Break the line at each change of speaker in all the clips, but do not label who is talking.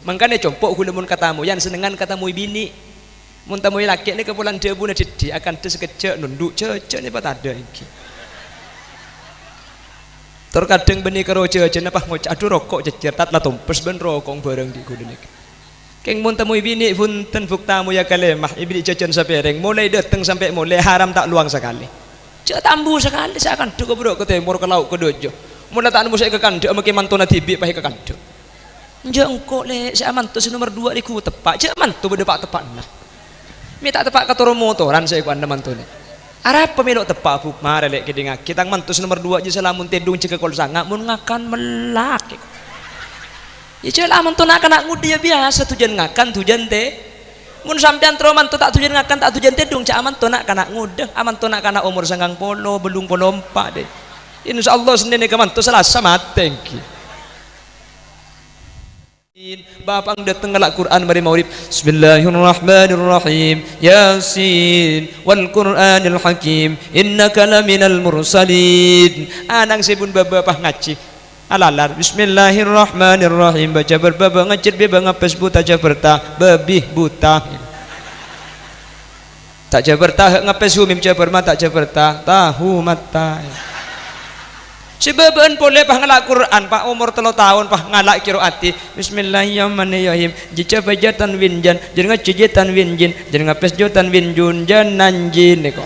Mangkane compok kula mun katamu yan senengan katamu bini. Mun tamu laki ni kepulan debu na didi akan des sekejap nunduk cecek ni pat ada iki. Terkadang beni karo cecek napa ngocak aduh rokok cecer tat la tumpes ben rokok bareng di kudu niki. Keng mun tamu bini punten fuk tamu ya kalemah ibni cecen sapereng mulai datang sampai mulai haram tak luang sekali. Cek tambu sekali saya akan duk bro ke timur ke laut ke dojo. Mun tak nemu saya ke kanduk make mantuna tibi pahe ke kanduk. Nje engko le saya mantu nomor 2 di ku tepak cek mantu bedepak tepak nah. Mi tak tepak katoro motoran saya ku anda mantune. Arep pemilok tepak buk mare lek kidinga kita mantu nomor 2 je salamun tedung cek kol sanga mun ngakan melak. Ya cek lah mantu nak kena ngudi ya biasa tujuan ngakan tujuan teh. Mun sampean tro mantu tak tujuan ngakan tak tujuan tedung cek aman tu nak kena ngudeh aman tu nak kena umur sanggang polo belum polo 4 deh. Insyaallah sendiri ke mantu selasa mateng. Bapak datang ngelak Quran mari maulid Bismillahirrahmanirrahim Yasin wal Qur'anil Hakim innaka laminal mursalin anang sibun bapak ngaji alalar Bismillahirrahmanirrahim baca berbaba ngajit beba ngapes buta jaberta babih buta tak jaberta ngapes humim jaber mata jaberta tahu mata sebaban boleh pah ngalak Quran pak umur 3 tahun pah ngalak kiroati Bismillahirrahmanirrahim jica bajatan winjan jenengan cijitan winjin jenengan ngapes jotan winjun jananjin niko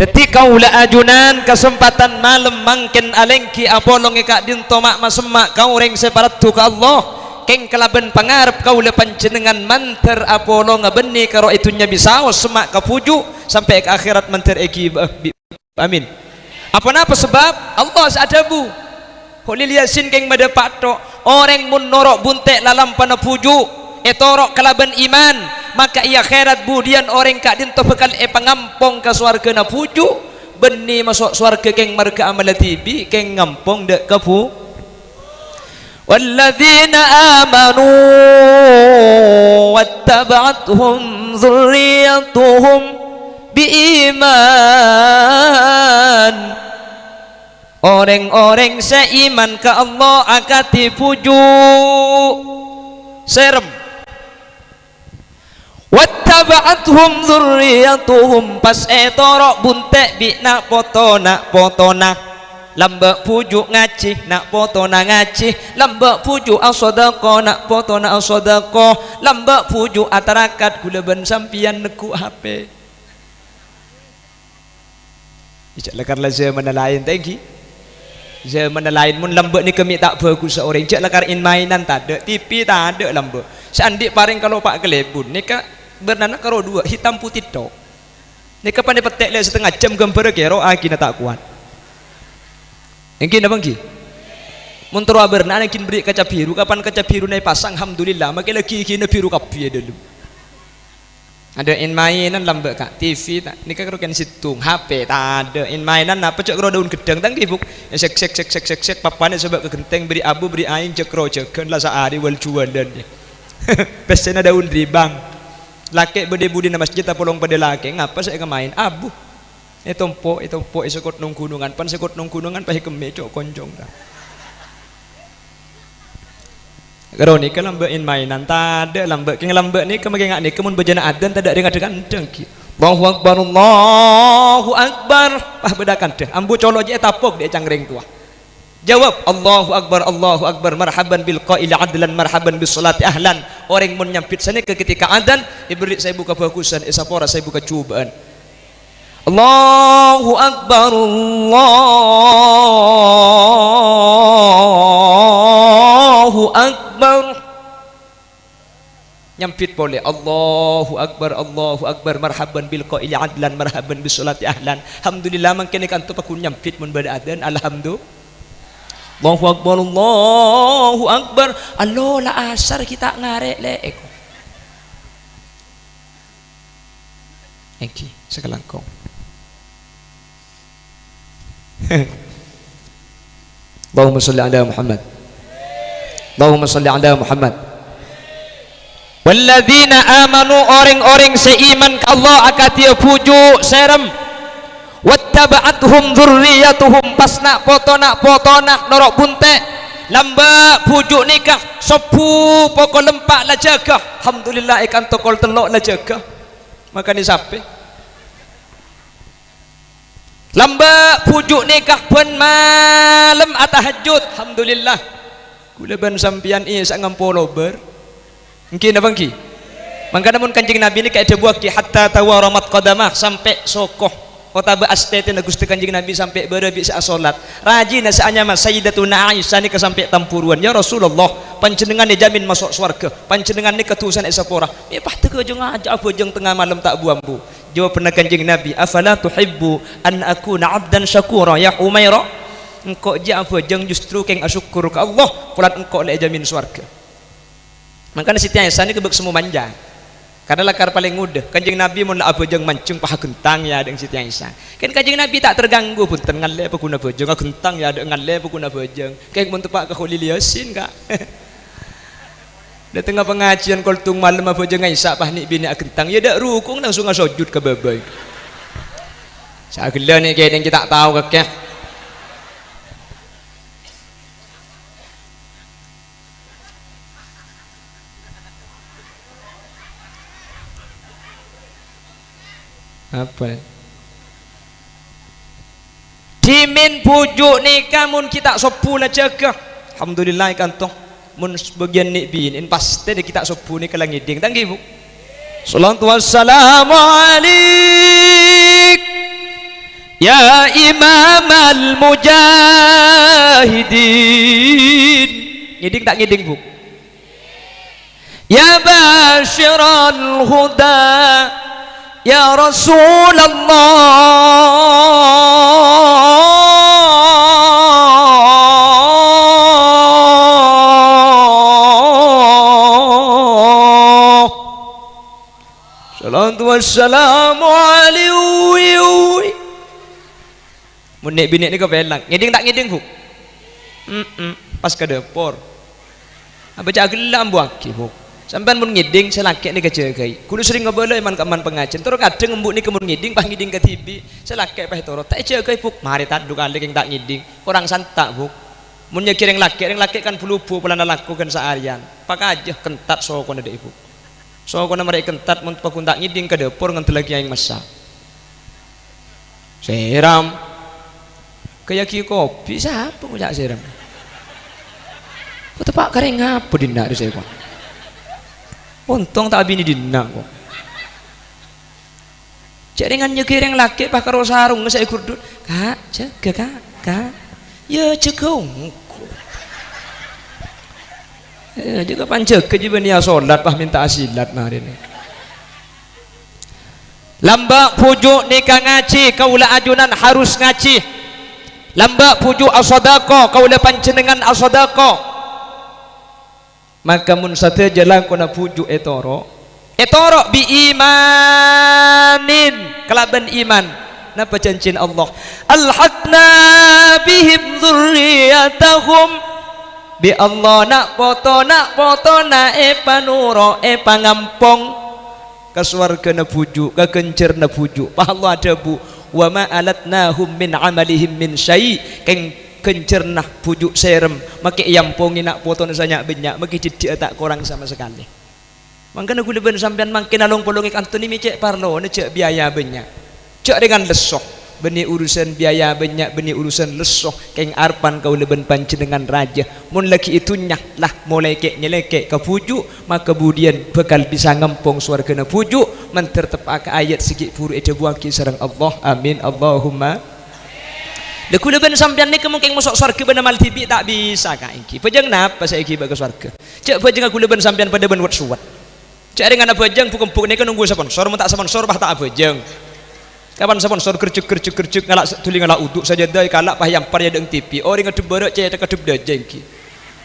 ketika ula ajunan kesempatan malam mangken alengki apolong eka dinto mak masemak kau reng separat tu ka Allah keng kelaben pangarep kau le panjenengan manter apolong ngabeni karo itunya bisa semak kapuju sampai ke akhirat manter eki amin. Apa sebab Allah sadabu. Holil Yasin keng madapak tok orang mun norok buntek lalam pana puju etorok kelaban iman maka ia akhirat budian orang kak dinto bekal pangampong ka swarga na puju beni masuk swarga keng marga amalatibi keng ngampong dek kapu walladzina amanu wattaba'athum dzurriyyatuhum biiman orang-orang seiman ke Allah akati puju serem wattaba'athum dzurriyyatuhum pas etorok buntek bi nak potona lambak puju ngaji nak potona ngaji lambak puju asodako nak potona asodako lambak puju atarakat gulaban sampian neku HP ijak lekar zaman lain tadi zaman lain mun lambak ni kami tak bagus seorang ijak lekar in mainan tak ada TV tak ada lambak seandik paring kalau pak kelebun ni kak bernana karo 2 hitam putih tok ni kapan dia petek le setengah jam gambar kero akina tak kuat engkin abang ki mun terus bernana kin beri kaca biru kapan kaca biru naik pasang alhamdulillah makin lagi kini biru kapi dulu ada in mainan lambak kak TV tak ni kak kan situng HP tak ada in mainan apa cek daun gedang tang kibuk sek papane sebab ke genteng beri abu beri aing cek ceken lah sehari wal jualan dia pesen daun ribang laki bede-budi na masjid apolong pada laki ngapa saya kemain abu tompo sekot nung gunungan pan sekot nung gunungan pahi kemecok konjong dah karo ni kan lambak in mainan tak ada lambak keng lambak ni kemagi ngak ni kemun bejana adan tak ada dengan dengki Allahu akbar Allahu akbar pah bedakan deh ambu colok je tapok dia cangring tua jawab Allahu akbar marhaban bil qail adlan marhaban bis salati ahlan orang mun nyampit sana ke ketika adan ibrik saya buka bagusan esapora saya buka cubaan Allahu akbar Allahu akbar nyampit boleh Allahu akbar marhaban bil qail adlan marhaban bis salati ahlan alhamdulillah mangkene kan tu pakun nyampit mun bada adan alhamdulillah Allahu akbar Allah la asar kita ngarek leek Eki sekelangkong Allahumma salli ala Muhammad Allahumma salli ala Muhammad walladzina amanu orang-orang seiman ke Allah akatia puju serem wattaba'athum dzurriyyatuhum pas nak potona norok bunte lamba pujuk nikah sepu pokok lempak lah jaga alhamdulillah ikan tokol telok lah jaga makanya sampai lamba pujuk nikah pun malam atahajud alhamdulillah kula ban sampian iya sak ngampolo ber mungkin apa mungkin maka namun kanjeng Nabi ini kayak buah ki hatta tawaramat qadamah sampai sokoh otaba astetin Gusti kanjeng Nabi sampai berebi saat salat rajina saanya mas sayyidatuna Aisyah ni kesampai tampuruan ya Rasulullah panjenengan ni jamin masuk surga panjenengan ni ketusan esapora ya pah teu jeung aja apa jeung tengah malam tak buambu jawab pernah kanjeng Nabi afala tuhibbu an akuna abdan syakura ya Umairah engkau je apa jeung justru keng asyukur ke Allah kulat engkau le jamin surga makanya Siti Aisyah ni kebek semua manja karena lakar paling mudah kanjeng Nabi mun apa jeung mancung paha gentang ya dengan Siti Aisyah kan kanjeng Nabi tak terganggu pun ngalle apa kuna bojong gentang ya ada ngalle apa kuna bojong kayak mun tepak ke Khalil Yasin kak da tengah pengajian koltung malam apa jeung Aisyah pah ni bini gentang ya dak rukung langsung sujud ke babai sagela ni kayak yang kita tahu kakek apa dimin pujuk nikah mun kita sopu lah jaga alhamdulillah kantong mun sebagian nik bin pasti kita sopu ni kalang ngiding tanggi bu salatu wassalamu alaik ya imam al mujahidin ngiding tak ngiding bu ya basyiral huda ya Rasulullah salatu wassalamu alaihi mun nek bini ni kepelang ngiding tak ngiding bu pas ke dapur apa cak gelam buaki bu sampai mun ngiding selaki ni kejagai kudu sering ngobrol iman kaman pengajian terus kadang embuk ni kemun ngiding pah ngiding ke TV selaki pah toro tak jagai buk mari tadu kali yang tak ngiding orang santak buk mun nyekir yang laki kan bulubu pelana lakukan seharian pakai aja kentat sokon ada ibu sokon mereka kentat mun pakun tak ngiding ke dapur nganti lagi yang masak seram kayak ki kopi siapa ngajak seram kau tepak kering apa dinda di saya kok untung tak bini dina kok cek dengan nyekir yang laki pak karo sarung saya kurdut kak jaga kak ya jaga juga pancek kejiban ya sholat pah minta asilat hari ini lambak pujuk nikah ngaji kaulah ajunan harus ngaji lambak pujuk asodako kaulah pancenengan asodako maka mun sate jalan kuna pujuk etoro bi imanin kelaban iman napa cancin Allah alhaqna bihim dzurriyyatahum bi Allah nak foto na panuro pangampong ka swarga na pujuk ka kencer na pujuk pa Allah ada bu wa ma alatnahum min amalihim min syai keng kencernah pujuk serem maki yampongin nak foto nasanya banyak maki tidak tak kurang sama sekali makanya gue lebih sampean makin along polong ikan tu ni cek parlo ni cek biaya banyak cek dengan lesoh benih urusan biaya banyak benih urusan lesoh keng arpan kau lebih panjenengan raja mun lagi itunya lah mulai kek nyelekek ke pujuk maka kemudian bakal bisa ngempong suarga na pujuk mentertepak ayat sikit puru eja buaki sareng Allah amin Allahumma deku leben sampean ni kemungkinan masuk surga benar mal tibi tak bisa kak ingki pejang napa saya ingki baga surga cek pejang aku leben sampean pada ben wat suwat cek dengan apa pejang pukul ni kan nunggu sponsor mun tak sponsor bah tak pejang kapan sponsor kercuk ngalak tuli ngalak uduk saja dai kalak pah yang par ya deng TV orang ngedep beurek cek kedep da jengki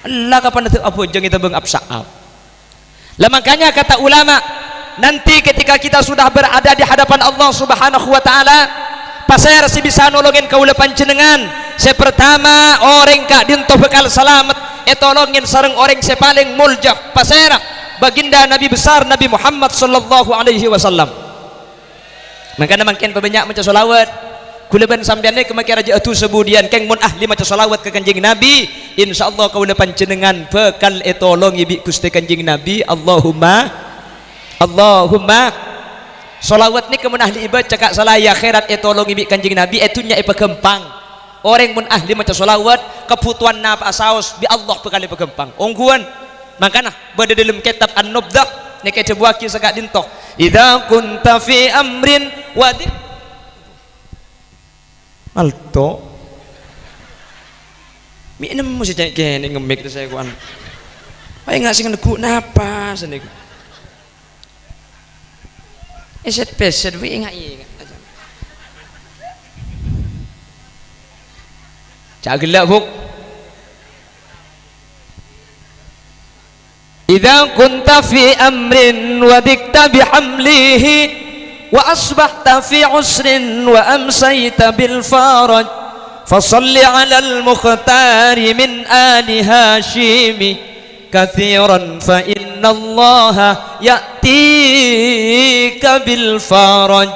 Allah kapan apa pejang kita beng absaab lah makanya kata ulama nanti ketika kita sudah berada di hadapan Allah Subhanahu wa taala pasir si bisa nolongin kaula panjenengan saya pertama orang kak dinto bekal selamat tolongin sareng orang saya paling mulja pasir baginda Nabi besar Nabi Muhammad sallallahu alaihi wasallam makanya makin banyak maca selawat kulaban sampeyan ni kemaki raja atu sebudian keng mun ahli maca selawat ke kanjeng Nabi insyaallah kaula panjenengan bekal etolong ibi Gusti kanjeng Nabi. Allahumma selawat ni kemun ahli ibadah cakap salaya akhirat etolong ibi kanjeng Nabi etunya epegempang orang mun ahli maca selawat kebutuhan napa saos bi Allah bekal epegempang ongguan makana bade dalam kitab An-Nubdah nek cebuaki sagak dintoh idza kunta fi amrin wadi alto mi nem mesti cek kene ngemik tu saya kuan ayo nggak sing negu napa sene eset peset wi ingat cak gelak buk idza kunta fi amrin wa dikta bihamlihi wa asbahta fi usrin wa amsayta bil faraj fasalli ala al mukhtari min ali hashimi kathiran fa inna allaha ya'tika bil faraj.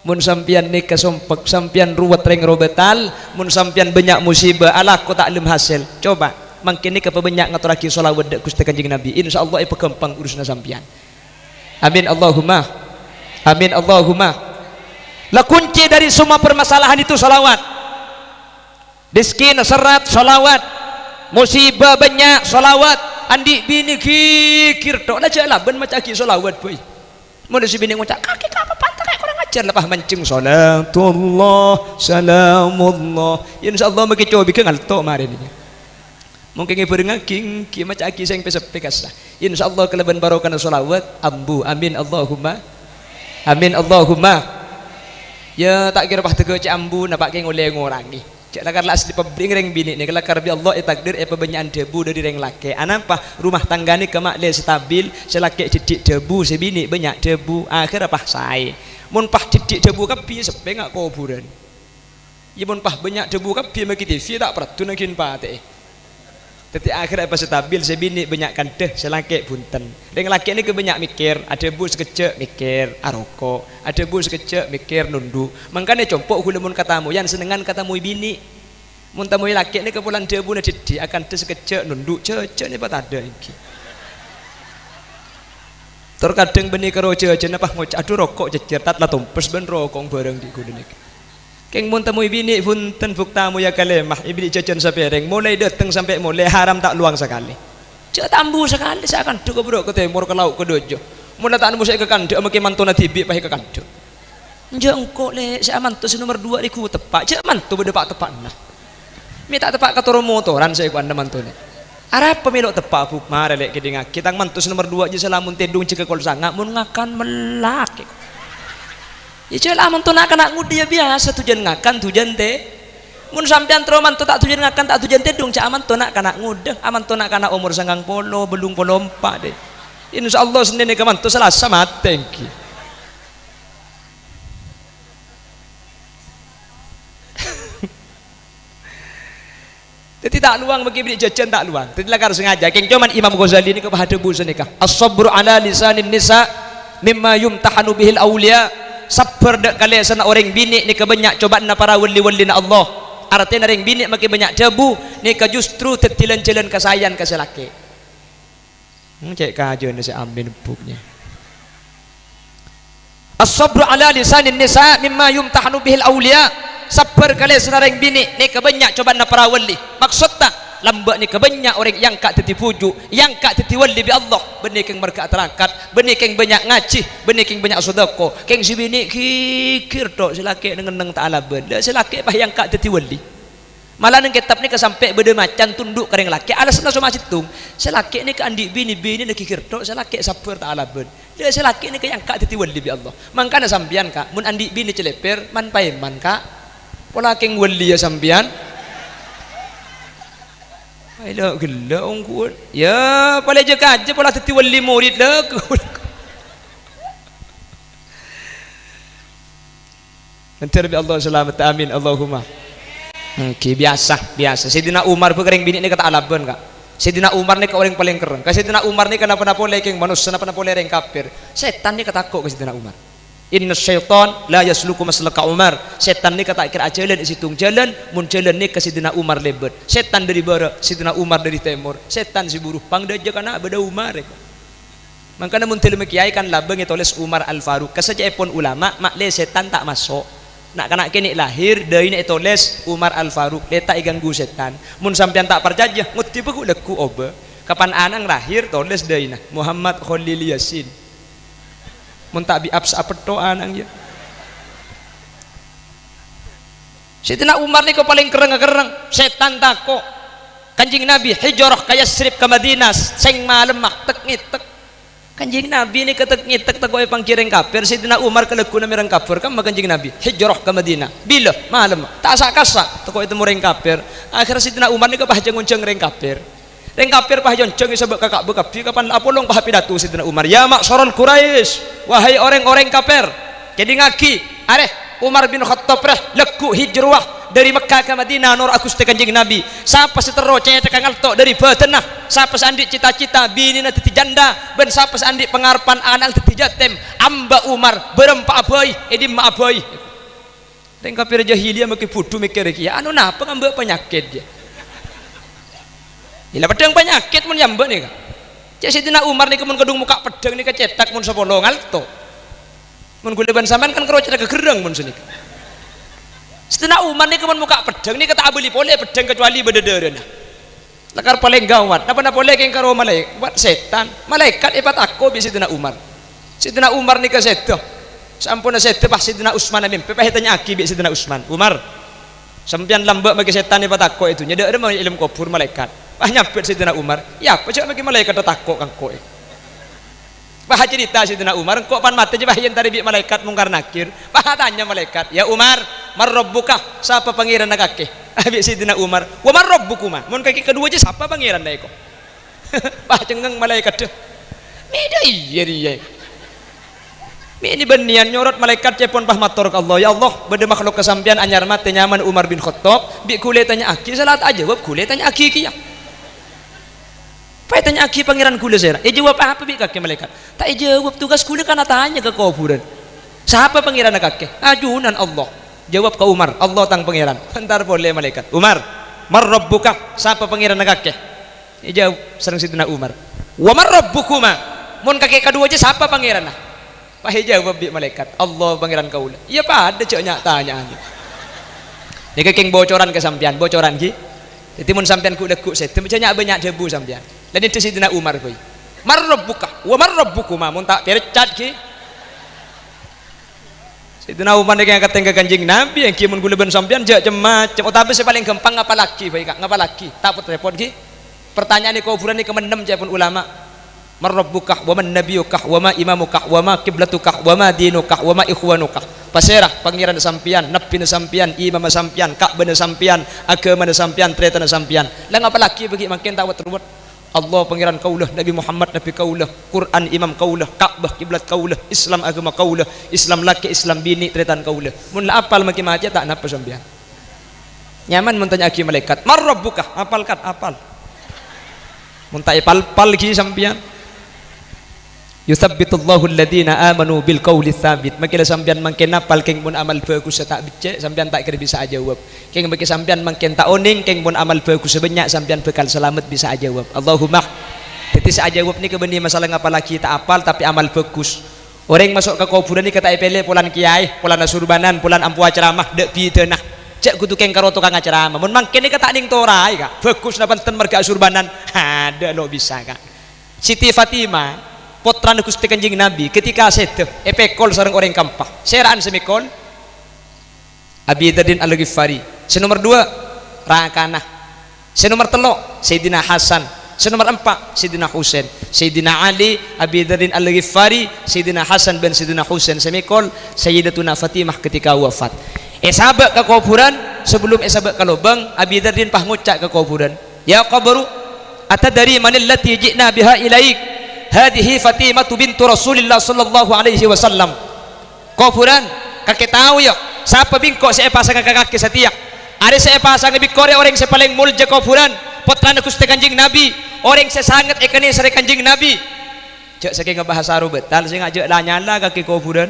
Mun sampian ni kesompek sampian ruwet reng robetal mun sampian banyak musibah alah ko tak lem hasil coba mangkin ni kepebanyak ngaturaki selawat dak Gusti Kanjeng Nabi insyaallah ieu pegempang urusna sampian. Amin Allahumma amin Allahumma. La kunci dari semua permasalahan itu salawat. Miskin serat salawat, musibah banyak salawat, andi bini kikir tok lah jalan ben macam ki salawat boy. Mun si bini ngucap kaki ka apa pantai kurang ajar lepas mancing salatullah salamullah. Insyaallah maki coba bikin alto mari ni. Mungkin ibu dengaking ki macam ki sing pesepekasa. Insyaallah keleban barokah salawat ambu amin Allahumma amin Allahumma. Ya tak kira bah tege cak ambu nampak ke ngoleh ngorangi cak lakar lah asli pabring reng bini ni kelakar bi Allah takdir pebanyakan debu dari reng laki anapa rumah tangga ni kemak le stabil selaki didik debu sebini banyak debu akhir apa sai mun pah didik debu kapi sepe ngak kuburan ya mun pah banyak debu kapi maki TV tak peratu nangkin pate tetapi akhir apa stabil sebini banyak kandeh selaki bunten reng laki ni kebanyak mikir ada bu sekecek mikir aroko ada bu sekecek mikir nundu makanya compok hula mun katamu yang senengan katamu bini mun tamu laki ni kepulan debu na didi akan te sekecek nundu cecek ni pat ada iki terkadang benih karo cecek apa ngoc aduh rokok cecer tat lah tumpes ben rokok bareng di kudu keng mun temui bini punten buktamu ya kalemah ibni jajan sapereng mulai datang sampai mulai haram tak luang sekali cek tambu sekali saya akan duk bro ke timur ke laut ke dojo mulai tak nemu saya ke kanduk makin mantuna tibik pakai ke kanduk nje engko le saya mantu nomor 2 iku tepak cek mantu bedepak tepak nah mi tak tepak katoro motoran saya ku anda mantune arep pemilu tepak bu mare lek kiding kita mantu nomor 2 je salamun tedung cek kol sanga mun ngakan melak ya celah mantu nak kena ngudi ya biasa tujuan ngakan tujuan teh mun sampean tro mantu tak tujuan ngakan tak tujuan teh dong cak aman tu nak kena ngudeh aman tu nak kena umur sanggang polo belum polo 4 deh insyaallah senin ke mantu selasa matengki jadi tak luang bagi beli jajan tak luang jadi lakar sengaja keng cuman Imam Ghazali ini kepada bu senikah as-sabru ala lisanin nisa mimma yumtahanu bihil awliya sabar dak kali sana orang bini ni kebanyak cobaan na para wali-wali na Allah artinya orang bini makin banyak debu ni ke justru tetilan-tilan kesayan ke selaki cek kajian ni saya ambil buknya as-sabru ala lisanin nisa mimma yumtahanu bihil awliya sabar kali sana orang bini ni kebanyak cobaan na para wali maksudnya lambak ni kebanyak orang yang kak teti pujuk yang kak teti wali bi Allah benih keng mereka terangkat benih keng banyak ngaji benih keng banyak sedekah keng si bini kikir tok selaki ngeneng ta'ala ben selaki bah yang kak teti wali malah nang kitab ni kesampai beda macan tunduk kereng laki alasna so macitung selaki ni ke andi bini nak kikir tok selaki sabar ta'ala ben selaki ni ke yang kak teti wali bi Allah mangkana sambian kak mun andi bini celeper man paeman kak pola keng wali ya sambian ayo gila ongkun ya paling je kaje pola teti wali murid lah nanti Rabbi Allah selamat amin Allahumma biasa Sayyidina Umar berkering bini ni kata alaban kak Sayyidina Umar ni ke orang paling keren Sayyidina Umar ni kenapa-napa lekeng manusia kenapa-napa lereng kafir setan ni ketakut ke Sayyidina Umar Inna syaitan la yasluku maslaka Umar. Setan ni kata kira jalan isitung jalan, mun jalan ni ke Sidina Umar lebet. Setan dari barat, Sidina Umar dari timur. Setan si buruh pangdaja kana beda Umar. Makanya mun telu kiai kan labeng tulis Umar Al Faruq. Kasaja pun ulama makle setan tak masuk. Nak kana kini lahir dari ni tulis Umar Al Faruq. Letak iganggu setan. Mun sampean tak percaya, nguti beku leku oba. Kapan anang lahir tulis dari na Muhammad Khalil Yasin. Mun tak bi abs apeto anang ya. Sidina Umar ni ko paling kereng-kereng, setan tako. Kanjing Nabi hijrah ka Yasrib ka Madinah, sing malem mak tek ngitek. Kanjing Nabi ni ketek ngitek takoy pangkiring kafir. Sidina Umar kelegu na mirang kafir kan kanjing Nabi hijrah ka Madinah. Bila malem tak sak-kasak takoy temu reng kafir. Akhir Sidina Umar ni ka bahjang-unjang reng kafir. Reng kafir pahjon ceng isabak kakak bekapi kapan apolong pah pidato Sidina Umar. Ya maksarul Quraisy, wahai orang-orang kafir. Jadi ngaki, areh Umar bin Khattab reh leku hijrah dari Mekah ke Madinah nur aku kanjeng Nabi. Siapa setero cete kang altok dari batenah. Siapa seandi cita-cita bini na titi janda ben siapa seandi pengarpan anak titi jatem. Amba Umar berempa abai edim ma abai. Reng kafir jahiliyah maki putu mikir iki. Ya anu napa ngambek penyakit dia. Ila pedang penyakit mun nyambe nih kan. Cek Sidina Umar nih mun kedung muka pedang nih kecetak mun sepolo ngalto. Mun guleban sampean kan karo cetak gereng mun sini. Sidina Umar nih mun muka pedang nih kata abeli boleh pedang kecuali bededereun. Lekar paling gawat. Napa boleh keng karo malaikat setan. Malaikat ipat aku bi Sidina Umar. Sidina Umar nih kesedo. Sampun sedo pas Sidina Utsman mimpi peh tanya aki bi Sidina Utsman. Umar sampean lambek bagi setan ipat aku itu. Nyedek ada ilmu kubur malaikat. Wah nyapit Sidina Umar, ya apa cak bagi malaikat takut kang koe. Wah cerita Sidina Umar, kok pan mati je bahayan tadi bi malaikat mungkar nakir. Wah tanya malaikat, ya Umar, mar rabbuka? Siapa pangeran nakake? Abi Sidina Umar, wa mar rabbukuma? Mun kaki kedua je siapa pangeran dai kok? Wah cengeng malaikat deh. Meda iya dia. Ini benian nyorot malaikat cepon pah matur ke Allah. Ya Allah, bade makhluk kesampian anyar mate nyaman Umar bin Khattab, bi kule tanya aki salat aja, jawab kule tanya aki kiya. Pai tanya aki pangeran kule sera. Jawab apa bi kaki malaikat? Tak jawab tugas kule kan tanya ke kuburan. Siapa pangeran kaki? Ajunan Allah. Jawab ke Umar, Allah tang pangeran. Bentar boleh malaikat. Umar, mar rabbuka? Siapa pangeran kaki? Jawab sereng Sidina Umar. Wa mar rabbukuma? Mun kaki kedua aja siapa pangeran? Pak jawab bi malaikat. Allah pangeran kaula. Iya pada cek tanyaan. Nek keng bocoran kesampian, bocoran ki. Jadi mun sampean ku lekuk setem banyak banyak debu sampean. Dan itu Sidina Umar koi. Mar rabbuka wa mar rabbukuma mun tak perecat ki. Sidina Umar nek yang kateng ke kanjeng Nabi yang ki mun guleben sampean jak macam. Oh tapi paling gampang ngapa laki baik ngapa laki. Tak repot ki. Pertanyaan ni kuburan ni kemenem pun ulama. Mar rabbukah wa man nabiyukah wa ma imamukah wa ma qiblatukah wa ma dinukah wa ma ikhwanukah. Paserah pangeran sampian, nabi sampian, imam sampian, Ka'bah sampian, agama sampian, treta sampian. Lah ngapa laki bagi makin tawat ruwet. Allah pangeran kaulah, Nabi Muhammad nabi kaulah, Quran imam kaulah, Ka'bah kiblat kaulah, Islam agama kaulah, Islam laki Islam bini tretan kaulah. Mun la apal makin aja tak napa sampian. Nyaman mun tanya aki malaikat, mar rabbukah? Apal kat apal. Mun tak pal ki sampian. Yuthabbitullahu alladhina amanu bil qawli tsabit. Makila sampean mangken apal keng mun amal bagus tak becek sampean tak kira bisa jawab. Keng bagi sampean mangken tak oning keng mun amal bagus sebanyak sampean bekal selamat bisa jawab. Allahumma. Jadi saya jawab ni kebeni masalah ngapa lagi tak apal tapi amal bagus. Orang masuk ke kuburan ni kata epele pulan kiai, pulan surbanan, pulan ampu ceramah dek pitenah. Cek kudu keng karo tukang ceramah. Mun mangken ni kata ning torai kak. Bagus napa ten merga surbanan. Ada lo bisa kak. Siti Fatimah putra Gusti Kanjeng Nabi ketika sedo epekol sareng orang kampah seraan semikol Abi Dzardin Al-Ghifari. Senomor 2 Rakanah. Senomor 3 Sayyidina Hasan. Senomor 4 Sayyidina Husain. Sayyidina Ali, Abi Dzardin Al-Ghifari, Sayyidina Hasan bin Sayyidina Husain semikol Sayyidatuna Fatimah ketika wafat. Sabak ke kuburan sebelum sabak ke lubang Abi Dzardin pah ngucak ke kuburan. Ya qabru atadari manil lati ji'na biha ilaik. Hadihi Fatimah bintu Rasulillah sallallahu alaihi wasallam. Kuburan kakek tahu ya siapa bingkok saya pasang kaki setiak. Ada saya pasang bingkore orang saya paling mulja kuburan putra Gusti Kanjeng Nabi orang saya sangat ekani sare Kanjeng Nabi. Cek saking bahasa Arab betal sing ajak lah nyala kaki kuburan.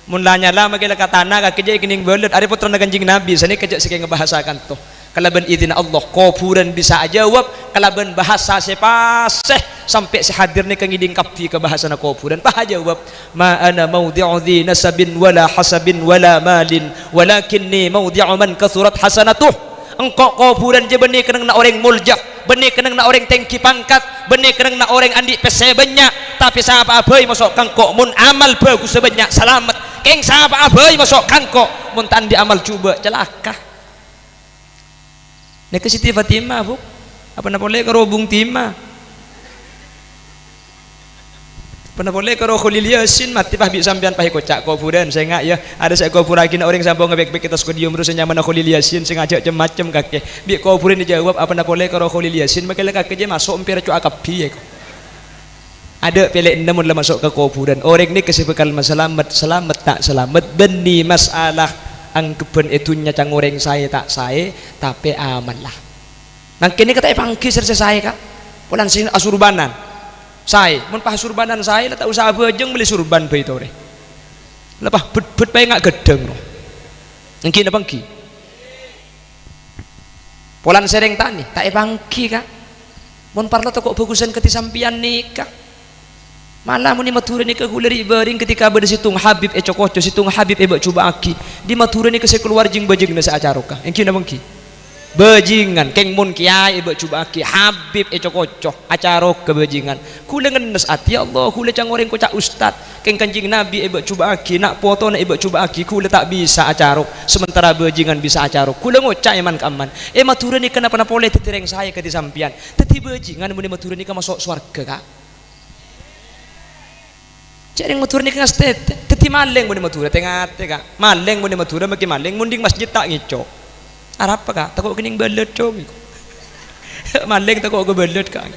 mun lanyala magila katana ka kejek kining belet ari putra kanjing nabi sani kejek sing ngebahasakan tuh kalaban izin Allah kufuran bisa jawab kalaban bahasa sepaseh sampai sehadir ni kangiding kapti ke bahasa na kufuran pah jawab ma ana mawdi'u dhi nasabin wala hasabin wala malin walakinni mawdi'u man kathurat hasanatuh engkau kufuran je benih kenang na orang muljah benih kenang na orang tengki pangkat benih kenang na orang andi pese banyak tapi siapa abai masuk kangko mun amal bagus sebanyak selamat keng siapa abai masuk kangko mun tandi amal coba celaka nek ke Siti Fatimah bu apa na boleh karo Bung Tima apa na boleh karo Khalil Yasin mati pah bi sampean pah kocak kuburan saya ngak ya ada saya kuburakin orang sambung ngebek-bek kita studio terus nyaman Khalil Yasin sing ngajak macam kakek bi kuburan dijawab apa na boleh karo Khalil Yasin makanya kakek je masuk empir cu akapi ya ada pelek namun lah masuk ke kuburan orang ni kesibukal selamat selamat tak selamat benih masalah angkepan itunya cang orang saya tak saya tapi aman lah nang kini kata pangki serse saya kak pulang sini asurbanan saya mun pah surbanan saya tak usah bejeng beli surban bae to re lepas bet bae ngak gedeng loh engki na pangki pulang sereng tani tak pangki kak mun parlo to kok bagusan keti sampian nikah malah muni mature ni ke guleri bering ketika bade situng Habib cokoco situng Habib bak coba aki di mature ni ke keluar jing bajingna sa acara ka engki na bangki bajingan keng mun kiai bak coba aki Habib cokoco acara ke bajingan kula ngenes ati ya Allah kula cang orang kocak ustad keng kanjing Nabi bak coba aki nak foto nak bak coba aki kula tak bisa acara sementara bajingan bisa acara kula ngocak eman kaman mature ni kenapa na boleh tetireng saya ke di sampian teti bajingan muni mature ni ka masuk swarga kak cari motor ni kengas teti maleng muni motor tengah tega maleng muni motor maki maleng munding masjid tak ngicok arap apa kak takut kening belet cong maleng takut ke belet kak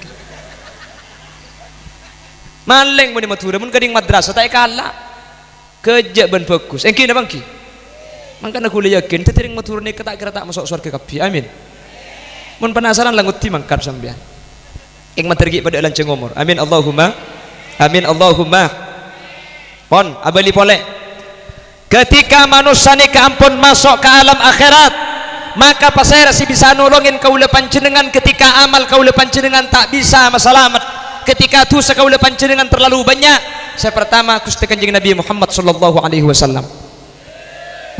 maleng muni motor mun kening madrasah tak kalah kerja ben fokus engki na bangki mangkana kula yakin tetiring motor ni tak kira tak masuk surga kapi amin mun penasaran languti mangkat sampean ing matergi pada lanceng umur amin Allahumma amin Allahumma pon abali pole ketika manusia ni keampun masuk ke alam akhirat maka pasai rasi bisa nolongin kaula panjenengan ketika amal kaula panjenengan tak bisa masalamat ketika dosa kaula panjenengan terlalu banyak saya pertama Gusti Kanjeng Nabi Muhammad sallallahu alaihi wasallam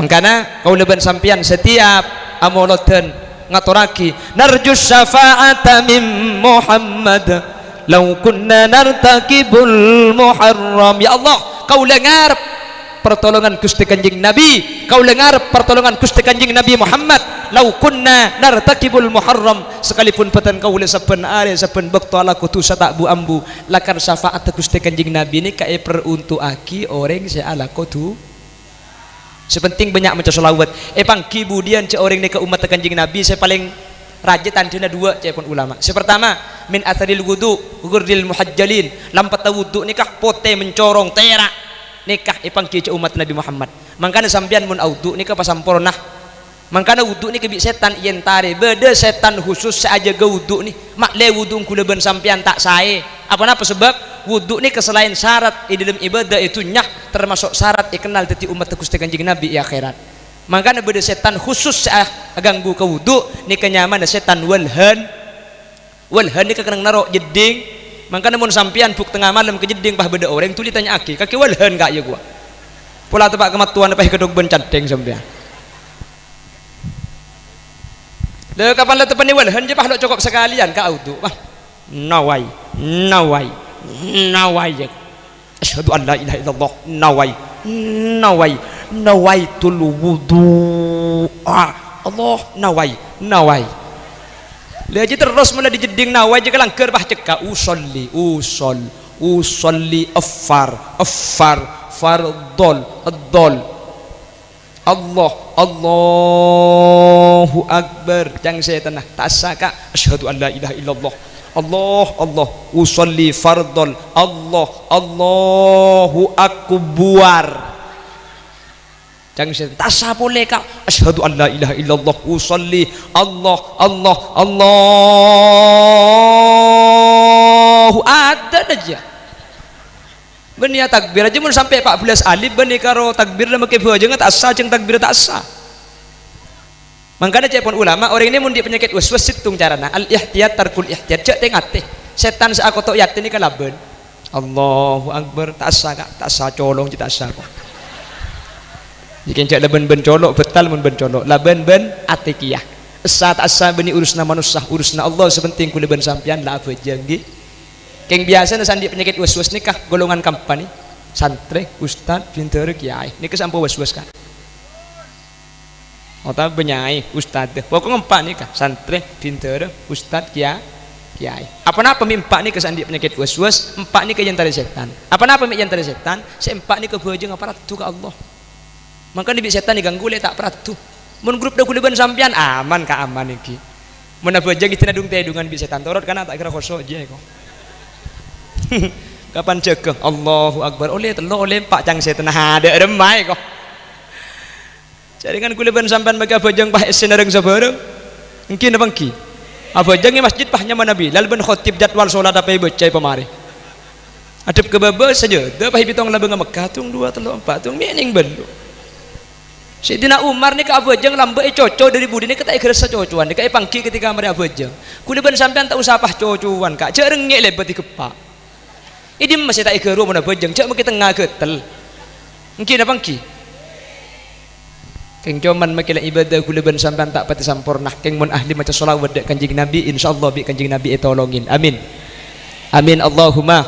mangkana kaula ban sampian setiap amoloten ngaturaki narjus syafa'ata min Muhammad law kunna nartakibul muharram ya Allah kau lengar pertolongan Gusti Kanjeng Nabi kau lengar pertolongan Gusti Kanjeng Nabi Muhammad lau kunna nartakibul muharram sekalipun peten kau le saben are saben bekto ala kutusa tak bu ambu lakar syafaat Gusti Kanjeng Nabi ni kae peruntukake orang se ala kutu sepenting banyak maca selawat pangki budian ce orang ni ke umat Kanjeng Nabi saya paling rajin tandina dua ce pun ulama yang pertama min atharil wudu ghurdil muhajjalin lampat wudu nikah pote mencorong terak nikah pangki umat Nabi Muhammad mangkana sampean mun wudu nikah pasampurna mangkana wudu ni kebi setan yen tare beda setan khusus saja ga wudu ni mak le wudu kula ben sampean tak sae apa sebab wudu ni keselain syarat di dalam ibadah itu nyah termasuk syarat kenal teti umat Gusti Kanjeng Nabi di akhirat mangkana beda setan khusus ganggu ke wudu ni kenyaman setan walhan ni kenang narok jeding mangkana mun sampian buk tengah malam ke jeding pah beda orang tu ditanya aki kaki walhan kak ya gua pula tepak kematuan pah kedok ben cadeng sampean le kapan le tepan ni walhan je pah lo cukup sekalian ka wudu pah nawai asyhadu an la ilaha illallah nawaitul wudu Allah nawai lagi terus mulai dijeding nawai je kalangker bah cekak usolli fardol Allahu akbar jang saya tanah tak saka asyhadu an la ilaha illallah Allah usolli fardol Allahu akbar jangan saya tak boleh kak asyhadu an la ilaha illallah usolli Allahu ada aja benia takbir aja mun sampai 14 alif beni karo takbir dah make beujeung tak asa jeung takbir tak asa. Mangkana cepon ulama orang ini mun di penyakit waswas situng carana al ihtiyat tarkul ihtiyat cek teh ngate setan saakoto yatin ni kalabeun Allahu akbar tak asa kak tak asa colong tak asa kok jikin cek leben ben colok betal mun ben colok laben ben atikiyah asa tak asa beni urusna manusia urusna Allah sepenting ku leben sampean la beujeng nggih keng biasa sandi penyakit waswas nikah golongan kampani santri ustad pinter kiai nikah sampo waswas kan atau benyai ustad pokok ngempak nih kah santri pinter ustad kiai apa mimpak nih kesandi penyakit waswas empak nih kejantan setan apa kejantan setan seempak nih kebeujeng apa ratu ke Allah maka nih setan diganggu le tak peratu mun grup dah kuliban sampean aman ka aman iki mun beujeng itina dung tedungan bi setan torot kana tak kira kosok aja kok kapan cegeng Allahu akbar oleh telo oleh empak cang setan ada remai kok jadi kan kuliban sampean bagi abajang pah esenareng sabareng mungkin apa ki abajang masjid pahnya mana Bilal ben khotib jadwal salat apa baca pemari adep ke baba saja dah pah bitong labeng Mekah tung 2 3 4 tung mening belu Sayyidina Umar ni ka abajang lambe coco dari budi ni kata kerasa cocoan ni ka pangki ketika mari abajang kuliban sampean tak usah pah cocoan kak cereng ngek lebet dikepak idi masih tak ikeru mun abajang cek mungkin tengah getel mungkin apa ki keng cuman makilah ibadah kuliban sampean tak pati sampurna keng mun ahli maca sholawat dek kanjeng Nabi insyaallah bi kanjeng Nabi tolongin amin amin Allahumma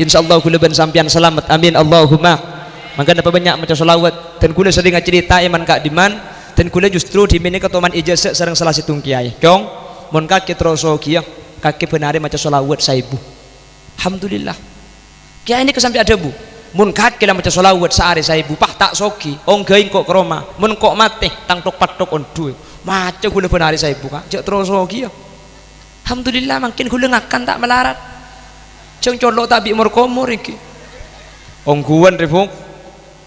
insyaallah kuliban sampean selamat amin Allahumma maka dapat banyak maca sholawat dan kula sering cerita iman kak diman dan kula justru di mini ketoman ijazah sareng salah situng kiai kong mun kaki troso kieu kaki benare maca sholawat 1000 alhamdulillah kiai ini kesampe ada bu mun kaki lah maca sholawat sehari 1000 pah tak soki ong gaing kok kroma mun kok mate tang tok patok on duwe maca kula benari 1000 kak cek terus soki ya alhamdulillah makin kula ngakan tak melarat jeng colok tak bi mur iki ong guan refung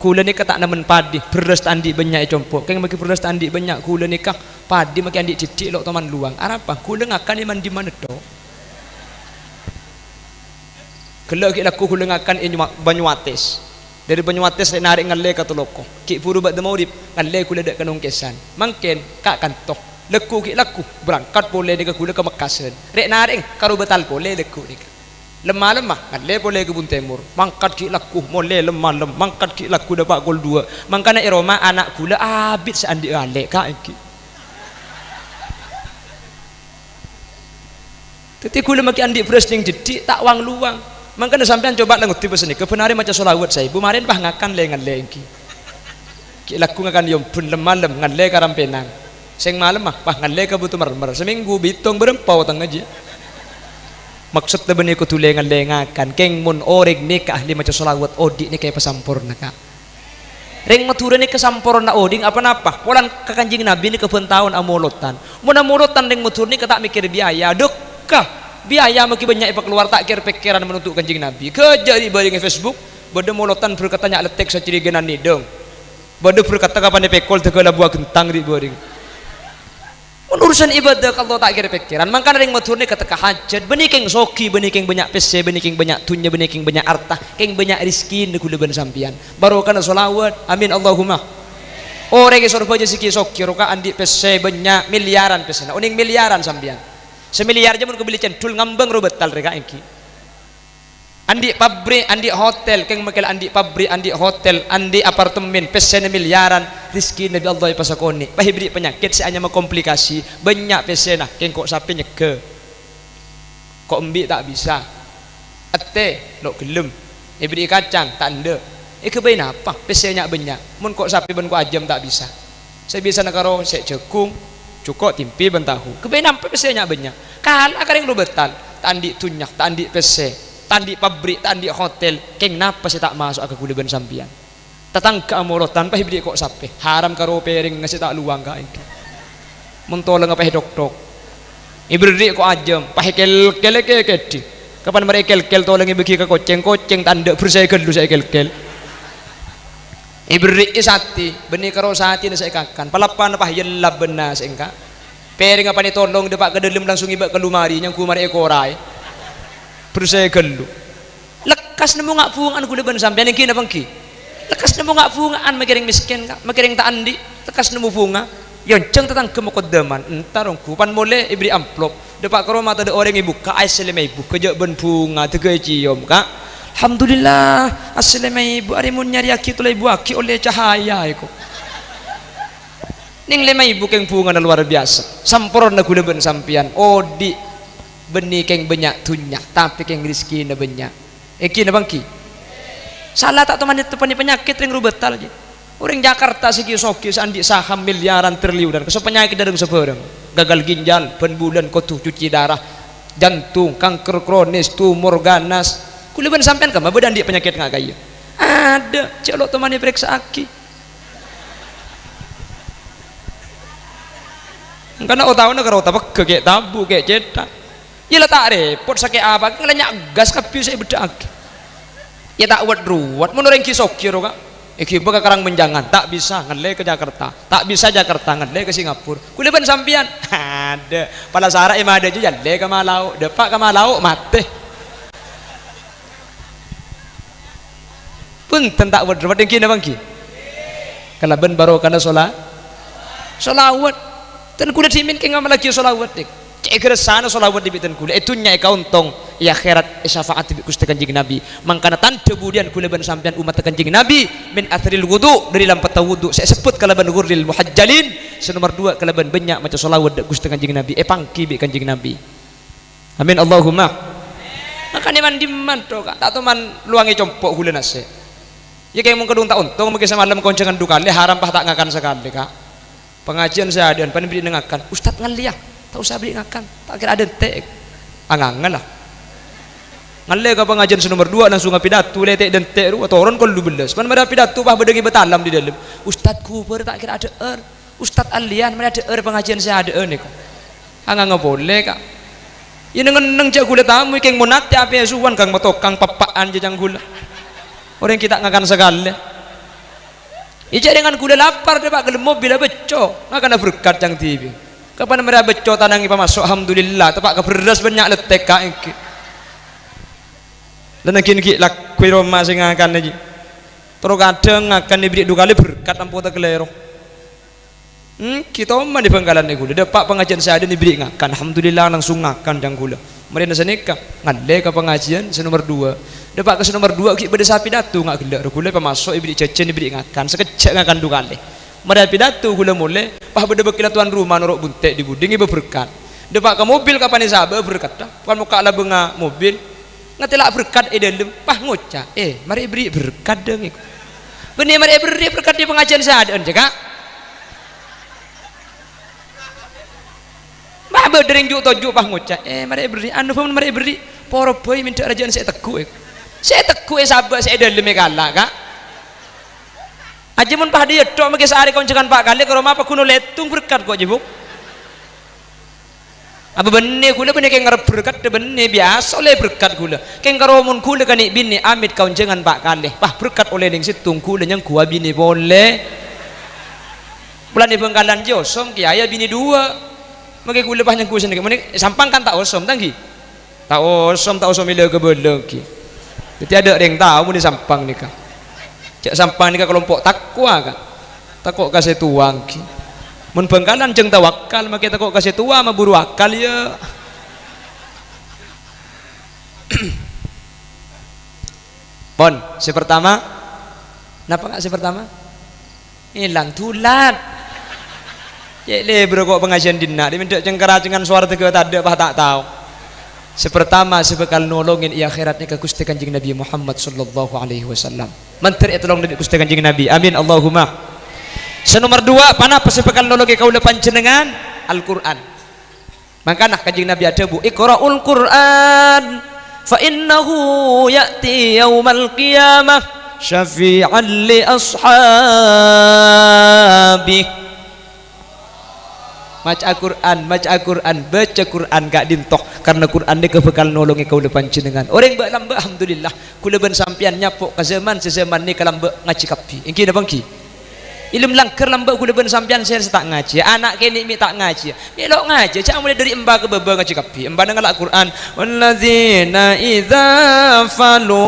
kula nikah tak nemen padi beres tandi banyak compok keng maki beres tandi banyak kula nikah padi maki andi didik lok teman luang arapa kula ngakan iman di mana to kelak laku kula ngakan Banyuates dari Banyuates saya narik ngalle ka Tuloko ki puru bad maurib ngalle kula dak kanong kesan mangken kak kantok leku ki laku berangkat boleh deka kula ke Mekasen rek narik karo betal boleh leku nika lemah ngalle boleh ke Bun Timur mangkat ki laku mole lemah mangkat ki laku dapat gol 2 mangkana Roma anak kula abit seandi ale kak iki teti kula maki andi beres ning didik tak wang luang mangkana sampean coba lenguti pesen iki kebenare maca sholawat 1000 marin pah ngakan le ngalle iki ki laku ngakan yom pun lemah ngalle karampenang sing malem mah pah ngalle ka butuh mermer seminggu bitong berempau tang aja maksud teh benih kutu le ngalle ngakan keng mun oreg ni ka ahli maca sholawat odi ni kaya pasampurna ka ring matura ni kesampurna oding apa-apa polan ka Kanjeng Nabi ni kepen taun amolotan mun amolotan ring matur ni tak mikir biaya dekah biaya maki banyak ipak keluar tak kira pikiran menuntut Kanjeng Nabi kerja di baring Facebook bade molotan berkatanya letek sacirigenan ni dong bade berkata kapan pekol tegala buah gentang di baring urusan ibadah kalau tak kira pikiran mangkana ring matur ni kata hajat benih keng soki benih keng banyak pese benih keng banyak tunya benih keng banyak harta keng banyak rizki ni kula ben sampian baru kana sholawat amin Allahumma ore ge sorba je siki soki roka andi pese banyak miliaran pese na uning miliaran sampian semiliar aja mun kebeli centul ngambang ro betal reka iki andi pabrik andi hotel keng makel andi pabrik andi hotel andi apartemen pesen miliaran rizki Nabi Allah pasakoni pahibri penyakit si hanya komplikasi banyak pesen nah keng kok sapi nyege kok embi tak bisa ate lo gelem ibri kacang tak ande kebain apa pesennya banyak mun kok sapi ben kok ajam tak bisa saya bisa nakaro sek jekung cukup timpi bentahu kebain apa pesennya banyak kalah karing lu betal tandi tunyak tandi pese tandi pabrik tandi hotel keng napa sih tak masuk ke kuliban sampian tetangga amorotan pah ibri kok sape haram karo pering ngasih tak luang ka iki mentolong apa dok ibri kok ajam pah kel kedi kapan mereka kel tolong ibeki ke koceng tanda bersegel lu saya kel ibri isati benih karo sati na saya kakan palapan pah yella benas engka pering apa ni tolong depak ke dalam langsung ibak ke lumari yang kumari ekorai bersegel lu lek lekas nemu ngak bungaan kula ben sampean iki napa ki lekas nemu ngak bungaan makiring miskin kak makiring tak andi lekas nemu bunga yonceng tentang kemukodaman entar pan mole ibri amplop depak ke rumah ada orang ibu ka asleme ibu kejak ben bunga tege cium kak alhamdulillah asleme ibu ari mun nyari aki tulai ibu aki oleh cahaya iku ning lema ibu keng bunga luar biasa sampurna kula ben sampean odi benih keng banyak tunyak tapi keng rezeki na banyak iki na bangki salah tak teman itu penyakit ring rubetal je orang Jakarta segi soki sandi saham miliaran triliunan keso penyakit dari sebarang gagal ginjal penbulan kotuh cuci darah jantung kanker kronis tumor ganas kuliban sampean ka bedan di penyakit ngak kaya ada celok teman periksa aki karena otak karo otak kayak tabu kayak cetak ya tak repot sakit apa ngelenyak gas kapi saya bedak ya tak wat ruwat menurut kisok kira kak iki baka karang menjangan tak bisa ngele ke Jakarta tak bisa Jakarta ngele ke Singapura kuliban sampian ada pada sara ima ada juga le ke Malau depak ke Malau mate pun tentak wat ruwat iki na bangki kalaban baro kana solawat tan kuda dimin ke ngamal lagi solawat dik cek sana solawat dibitan kuda itu nyai kauntong ya akhirat syafaat bi Gusti Kanjeng Nabi mangkana tan kemudian kula ban sampean umat Kanjeng Nabi min athril wudu dari lampata wudu saya sebut kalaban ghurril muhajjalin senomor 2 kalaban banyak maca selawat Gusti Kanjeng Nabi pangki bi Kanjeng Nabi amin Allahumma makanya mandi man to kak tak teman luangi compok kula nase ya kayak mung kedung tak untung mungkin semalam koncengan dukale haram pah tak ngakan sekali kak pengajian saya ada pan beri ngakan ustaz ngaliah tak usah beri ngakan tak kira ada tek angangan lah ngalle ka pengajian nomor 2 langsung pidato letek dan tek ru toron kol 12 pan mara pidato bah bedegi betalam di dalam ustaz kuber tak kira ada ustaz alian mana ada pengajian saya ada ni kok angang boleh kak ini ngeneng jak gula tamu keng monat ya apa suwan kang matokang papaan jang gula orang kita ngakan segala ija dengan gula lapar dia pak gelem mobil beco ngakan berkat jang TV kapan mara beco tanangi pamasuk alhamdulillah tepak ke beras banyak letek kak iki dan kini lak kue Roma sing akan lagi terus kadang akan diberi 2 kali berkat ampuh tak kelero kita omah di Bangkalan ni gula dapat pengajian saya ada diberi ngakan alhamdulillah langsung ngakan jang gula mereka senika ngale ke pengajian nomor 2 dapat ke nomor 2 kita pada sapi datu ngak gelak gula pemasuk diberi cecen diberi ngakan sekejap ngakan 2 kali mereka pidato gula mulai pah beda bekila tuan rumah norok buntek di buding ibu berkat dapat ke mobil kapan sabar berkat dah bukan muka lah benga mobil ngatelak berkat dalam pah ngoca mari beri berkat deng iku benih mari beri berkat di pengajian saya jaga mah berdering juk tojuk pah ngoca mari beri anu pun mari beri poro boy minta rajaan saya teguh sabar saya dalam kalah kak aja mun pah dia tok magi sehari koncekan pak kali ke rumah apa kuno letung berkat kok jebuk apa benih gula benih keng ngarep berkat benih biasa oleh berkat gula keng karomun gula kanik bini amit kaun jangan pak kali pah berkat oleh ning situng gula yang kuah bini boleh bulan di Bangkalan josom kiaya bini 2 magi gula pah yang kuah sendiri menik sampang kan tak osom tanggi tak osom ila ke belaki jadi ada yang tahu mau di sampang nikah cak sampang nikah kelompok takwa kak takut kasih tuang ki mun Bangkalan jeng tawakal maka kita kok kasih tua mah buru akal ya pon si pertama napa nggak si pertama hilang tulat jadi bro kok pengajian dina diminta cengkeracengan suara teguh tak ada apa tak tahu si pertama si bakal nolongin i akhiratnya ke Gusti Kanjeng Nabi Muhammad sallallahu alaihi wasallam menteri tolong dari Gusti Kanjeng Nabi amin Allahumma senomor 2 panah pasti bakal nolongi kaula panjenengan Al-Qur'an makanya Kanjeng Nabi ada bu iqra'ul Qur'an fa innahu ya'ti yaumal qiyamah syafi'an li ashabi maca Quran baca Quran gak dintok karena Quran dia bakal nolongi kaula panjenengan orang mbak lamba alhamdulillah kula ben sampean nyapok ke zaman sezaman ni kalamba ngaji kapi engki na bangki ilmu langker lambak kula ben sampean saya tak ngaji anak kene mi tak ngaji melok ngaji cak mulai dari emba ke beba ngaji kapi emba nang Al-Qur'an wallazina idza falu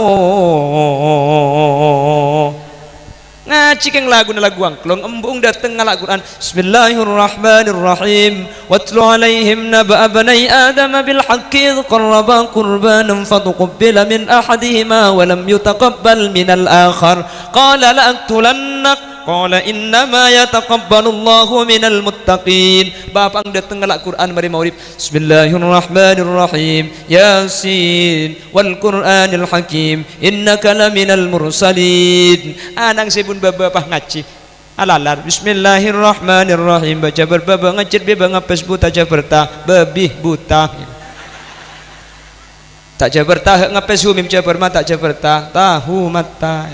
ngaji keng lagu angklong embung dateng ngalak Quran Bismillahirrahmanirrahim watlu alaihim naba bani adam bil haqqi qarraba qurbanan fatuqabbala min ahadihima wa lam yutaqabbal min al-akhar qala la aqtulannak qala innama yataqabbalu Allahu minal muttaqin bapang dateng ngalak Quran mari maurib Bismillahirrahmanirrahim Yasin wal Qur'anil hakim innaka laminal mursalin anang sebun babah ngaji alalar Bismillahirrahmanirrahim baca berbaba ngajit beba ngapes buta jaberta babih buta tak jaberta ngapes humim jaberma tak jaberta tahu mata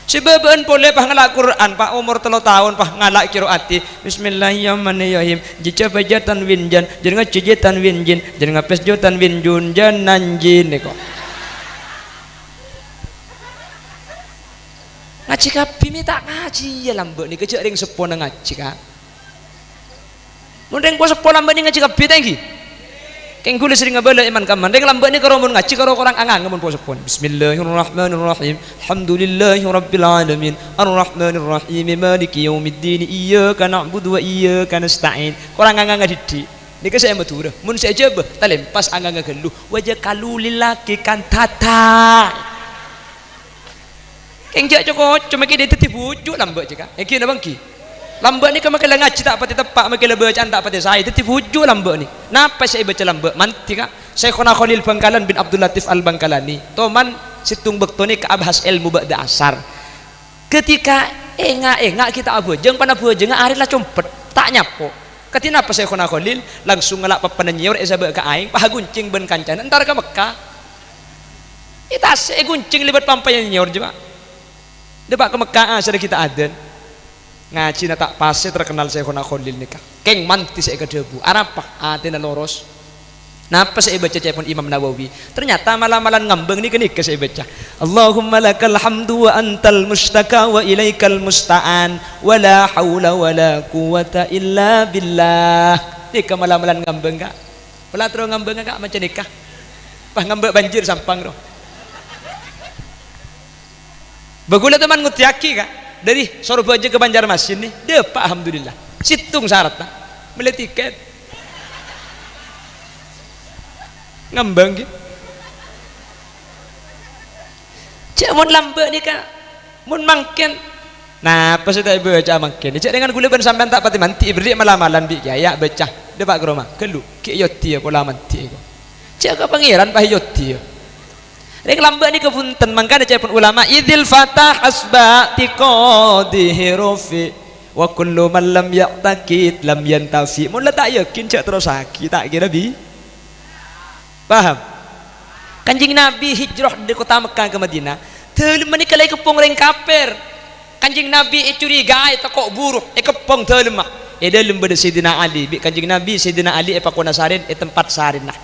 sebabun boleh pah ngalak Quran pak umur 3 tahun pah ngalak qiraati Bismillahirrahmanirrahim jica bajatan winjan jenengan cijetan winjin jenengan pes jotan winjun jananjin niko ngaji kapi mi tak ngaji ya lambek ni kejak ring sepo nang ngaji ka mun ring po sepo lambek ni ngaji kapi tangki keng kula sering ngabala iman kaman ring lambek ni karo mun ngaji karo orang angang mun po sepo Bismillahirrahmanirrahim alhamdulillahirabbil alamin arrahmanirrahim maliki yaumiddin iyyaka na'budu wa iyyaka nasta'in orang angang ngadidik nika saya matur mun saya jebah talempas angang gelu wajah kalulilaki kan tata keng jak coko cuma ki dite bujuk lambek jika iki na bangki lambek ni kama kala ngaji tak pati tepak makila bacaan tak pati saya dite bujuk lambek ni napa saya baca lambek manti ka Syekhuna Khalil Bangkalan bin Abdul Latif Al Bangkalani toman situng bektoni ke abhas ilmu ba'da asar ketika enga kita abujeng pana bujeng ari lah compet tak nyapo ketina apa Syekhuna Khalil langsung ngelak papananyor esaba ka aing pahaguncing ben kancan entar ka Mekah itas guncing libat pampayan nyor jema depak ke Mekah sudah kita adan ngaji na tak pasti terkenal Syekhuna Khalil nikah keng mantis saya kedebu arapah atina loros napa saya baca cepon Imam Nawawi ternyata malam-malam ngambeng ni kenik saya baca Allahumma lakal hamdu wa antal mustaka wa ilaikal musta'an wa la hawla wa la quwata illa billah nikah malam-malam ngambeng kak pula terus ngambeng kak macam nikah pah ngambek banjir sampang roh bagula teman ngutiaki kak dari Sorbaja ke Banjarmasin nih depak alhamdulillah situng syaratnya beli tiket ngambang gitu cak mun lambe nih kak mun mangken nah pas saya baca mangken cak dengan gula ban sampean tak pati manti beri malam-malam bi ya baca depak ke rumah kelu ki yoti pola manti cak ke pangeran pah yoti ring lambek ni kepunten mangkana cepun ulama idzil fatah asba tiqadihi rufi wa kullu man lam ya'taqid lam yantafi mun tak yakin cak terus sakit tak kira bi paham kanjing Nabi hijrah dari kota Mekah ke Madinah teuleum menika lay kepong ring kafir kanjing Nabi curiga eta kok buruh kepong teuleum mah dalem bade Sayyidina Ali bi kanjing Nabi Sayyidina Ali pakona sarin tempat sarin nah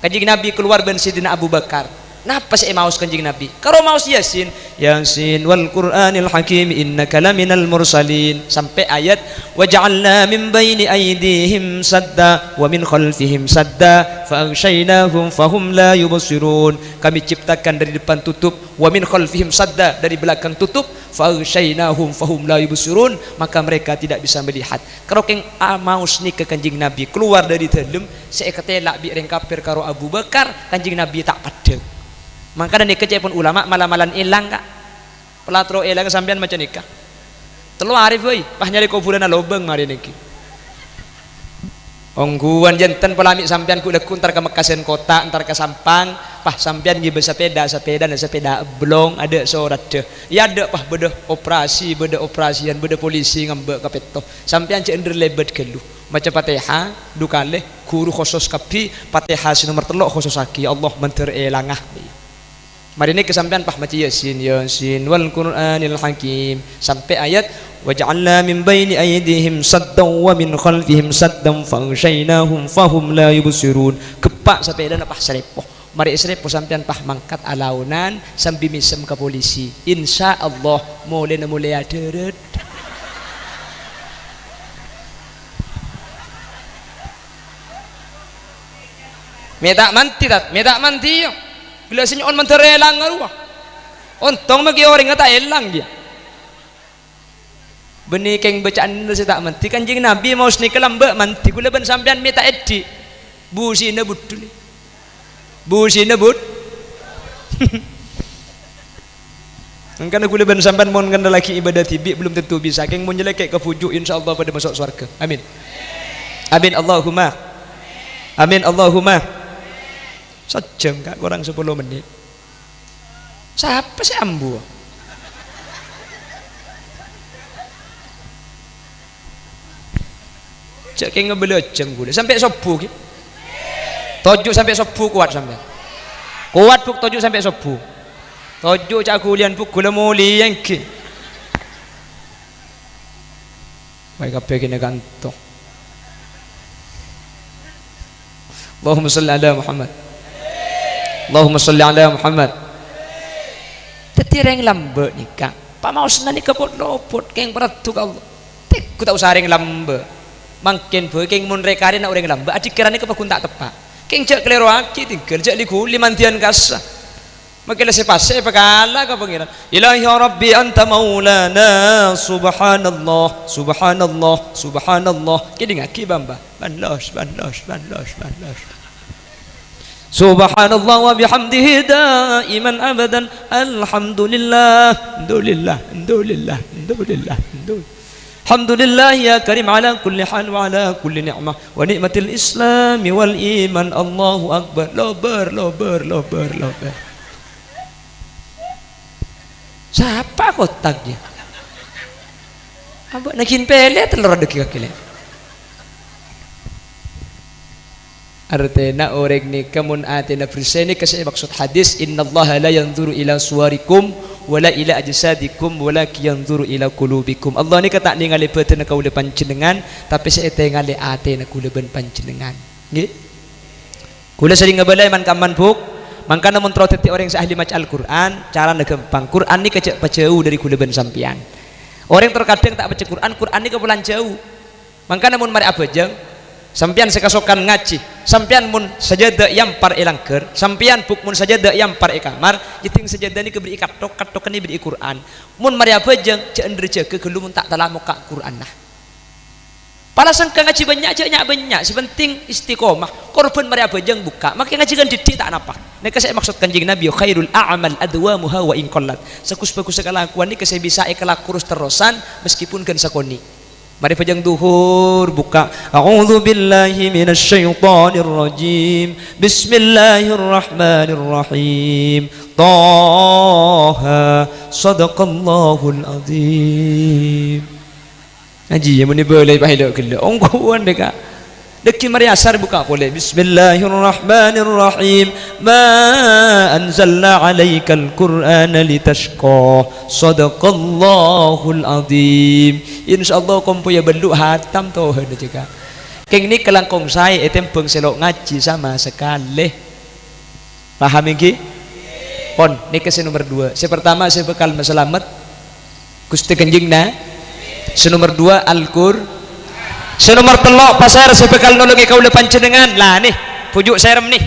kanjing Nabi keluar ben Sayyidina Abu Bakar napa saya maus kanjing Nabi karo maus Yasin wal Qur'anil hakim innaka laminal mursalin sampai ayat waja'alna min baini aydihim sadda wa min khalfihim sadda fa aghshaynahum fahum la yubsirun kami ciptakan dari depan tutup wa min khalfihim sadda dari belakang tutup fa aghshaynahum fahum la yubsirun maka mereka tidak bisa melihat karo keng maus ni ke kanjing Nabi keluar dari dalam saya ketelak bi reng kafir karo Abu Bakar kanjing Nabi tak padeng maka nikah cepon ulama malam-malam ilang kak pelatro ilang sampean macam nikah telu arif woi pah nyari kuburan lobeng mari niki ongguan jantan pelami sampean ku lekun ntar ke Mekasen kota ntar ke Sampang pah sampean ngi sepeda blong ada sorat deh ya ada pah beda operasian beda polisi ngambek kapeto sampean cek ender lebet gelu macam Fatihah dukale guru khusus kapi Fatihah nomor 3 khusus aki Allah menter elangah mari ini kesampean pah maca Yasin wal Qur'anil hakim sampai ayat waja'alna min baini aydihim saddan wa min khalfihim saddan faghshaynahum fahum la yubsirun kepak sampai dan pah srepo mari srepo sampean pah mangkat alaunan sambil misem ke polisi insyaallah mulai aderet Meta manti tat, meta manti yo. Bila sinyo on manterelang ngaruah. Ontong magi orang ngata elang dia. Benih keng bacaan nasi tak manti kanjing Nabi mau seni kelambak manti gula ben sampean meta edi. Busina butul. Busina but. Karena gula ben sampean mon kena laki ibadah tibi belum tentu bisa. Keng mun jelek ke fujuk insyaallah pada masuk surga. Amin. Amin Allahumma. Amin Allahumma. Sejam kak kurang 10 menit. Siapa sih ambu? Cek keng ngebelejeng gula sampai subuh ki. Tojuk sampai subuh kuat sampai. Kuat buk tojuk sampai subuh. Tojuk cak kulian buk gula muli yang ki. Baik apa kena gantung. Allahumma salli ala Muhammad. Allahumma salli ala Muhammad. Tetireng lambe nikah. Pak mau senang nikah pot lopot keng beratu Allah. Tek ku tak usah reng lambe. Mangkin boy keng mun rekare nak orang lambe adik kirane ke pakun tak tepak. Keng cek kelero aki tinggal cek liku limantian kasa. Makanya sepase pekala ka pangeran. Ilahi Rabbi anta maulana subhanallah subhanallah subhanallah. Kini ngaki bamba. Banlos. Subhanallah wa bihamdihi daiman abadan alhamdulillah alhamdulillah alhamdulillah ya karim ala kulli hal wa ala kulli ni'mah wa ni'matil islam wal iman Allahu akbar lober siapa kotaknya abang nakin pele telur deki kakile artinya orang ni kamun atina berseni kasih maksud hadis innallaha la yanzuru ila suwarikum wala ila ajsadikum walakin yanzuru ila qulubikum. Allah ni kata ningali betena kaula panjenengan tapi saya ningali atena kaula ben panjenengan nggih. Kula sering ngebalai man kaman buk mangkana mun troteti orang ahli maca Al-Qur'an cara gampang. Qur'an ni kecek jauh dari kula ben sampean. Orang terkadang tak baca Qur'an, Qur'an ni kepulan jauh. Mangkana mun mari abajeng sampian sekasokan ngaji sampian mun sajadah yampar elangker sampian buk mun sajadah yampar kamar jiting sajadah ni keberi katok ni beri Quran mun mari abajeng cek ndre cek kelum tak talah muka Quran nah pala sangka ngaji banyak si penting istiqomah korban mari abajeng buka makin ngaji kan didik tak napa nek saya maksud kanjeng Nabi khairul a'mal adwamuha wa in qallat sakus-bagus kelakuan ni saya bisa kurus terusan meskipun kan sakoni. Mari pajang duhur buka a'udzu billahi minasyaitonir rajim bismillahirrahmanirrahim Taha sadaqallahul azim ngaji yang muni boleh bahilok gelo ongkuan deka deki mari asar buka boleh bismillahirrahmanirrahim ma anzalna alaikal qur'ana litashqa sadaqallahul azim insyaallah kompo ya beluk hatam toh ada juga keng ni kelangkong saya etempeng selok ngaji sama sekali paham iki pon ni kese nomor 2 saya pertama saya bekal selamat Gusti Kanjeng na nomor 2 Al-Qur'an senomor telok pasar sebekal nolongi kaula panjenengan lah nih pujuk serem nih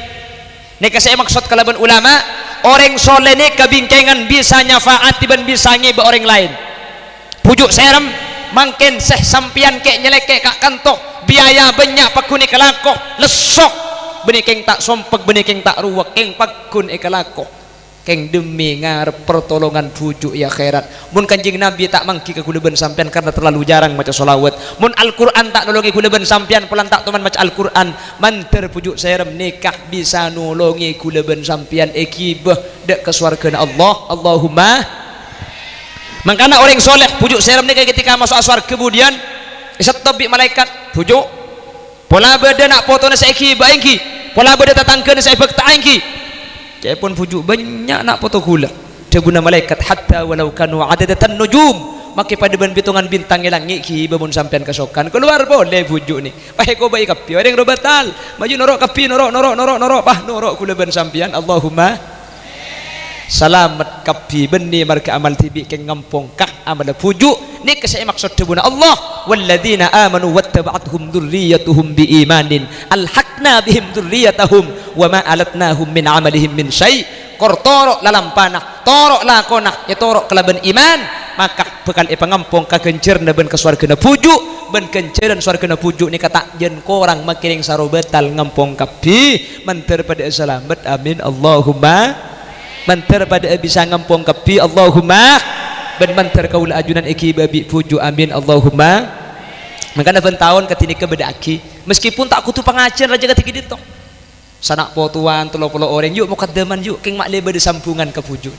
kasih maksud kalaban ulama orang soleh nih kebingkengan bisa nyafaat dan bisa ngiba orang lain pujuk serem mangken seh sampian kek nyeleke kak kantok biaya banyak pakuni kelakoh lesok benih keng tak sompek benih keng tak ruwak keng pakun ekalakoh keng demi ngarep pertolongan pujuk ya khairat mun kanjeng Nabi tak mangki ke kula ben sampean karena terlalu jarang maca selawat mun Al-Qur'an tak nolongi kula ben sampean pelan tak teman maca Al-Qur'an manter pujuk serem nikah bisa nolongi kula ben sampean ekibah dek ke swarga Allah Allahumma makana orang soleh pujuk serem ni ketika masuk swarga kemudian isatabi malaikat pujuk pola beda nak potona saiki baengki pola beda tatangkeun saya bekta engki saya pun pujuk banyak nak foto gula dia guna malaikat hatta walau kanu adadatan nujum maka pada benbitungan bintang langit ki bamun sampean kesokan keluar boleh pujuk ni baik kau baik kapi orang yang batal maju norok kapi norok bah norok gula ben sampean Allahumma selamat kapi benih marka amal tibi keng ngampung kak amal pujuk ni kesai maksud debuna Allah walladzina amanu wattaba'athum dzurriyyatuhum biimanin alhaqna bihim dzurriyyatahum wa ma alatnahum min amalihim min syai kor torok lalam panah torok lakonah ya torok kelaban iman maka bekal pangampung kakencerna ben ke swargana pujuk ben kenceran swargana pujuk ni kata jen korang makiring sarobetal ngampung kapi manter pada selamat amin Allahumma manter pada bisa ngampung kapi Allahumma ben manter kaula ajunan iki babi pujuk amin Allahumma makanya tahun ketika beda aki meskipun tak kutu pengajian raja ketika itu sanak potuan 30 orang yuk mukaddaman yuk keng mak leba sambungan ke pujuk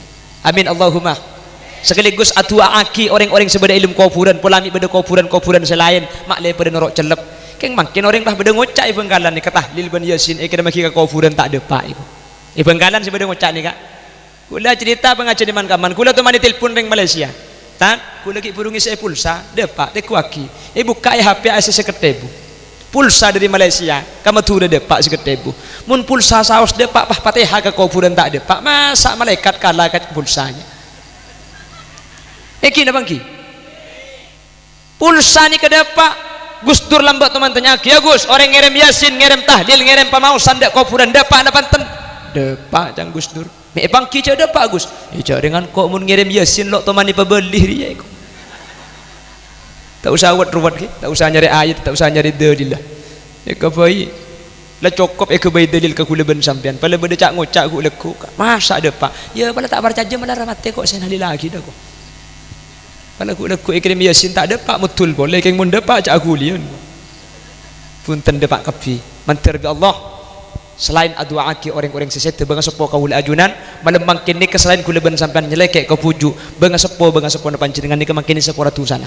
amin Allahumma sekaligus atua aki orang-orang sebeda ilmu kufuran polami beda kufuran selain mak leba norok celep keng makin orang lah beda ngocak ibenggalan ni kata lil ban yasin kita maki ke kufuran tak ada pak ibu ibenggalan sebeda ngocak ni kak kula cerita pengajian di man kula tu mani telepon ring Malaysia tan kula ki burungi saya pulsa depak teku aki buka HP asa seketebu pulsa dari Malaysia kamu tu udah depak seketebu mun pulsa saus depak pah Fatihah ke kuburan tak depak masa malaikat kalah kat pulsanya nak bangki pulsa ni ke depak Gus Dur lambat teman tanya ya Gus orang ngerem yasin ngerem tahlil ngerem pamausan dek kuburan depak ada panten depak jang Gus Dur mek bangki cak depak Gus cak dengan kok mun ngerem yasin lok teman ni pebelih dia ikut tak usah ruwet tak usah nyari ayat tak usah nyari dalil lah bayi lah cukup bayi dalil ke kula ben sampean pala benda cak ngocak ku leku masa ada pak ya pala tak baca aja malah ramate kok sen hari lagi dah kok pala ku leku ikrim yasin tak ada pak betul boleh keng mun depak cak aku liun punten depak kapi mantir bi Allah selain adua aki orang-orang sesete banga sepo kaula ajunan malam mangkin ni selain kula ben sampean nyelekek ke puju banga sepo depan jenengan ni kemangkin sepo ratusan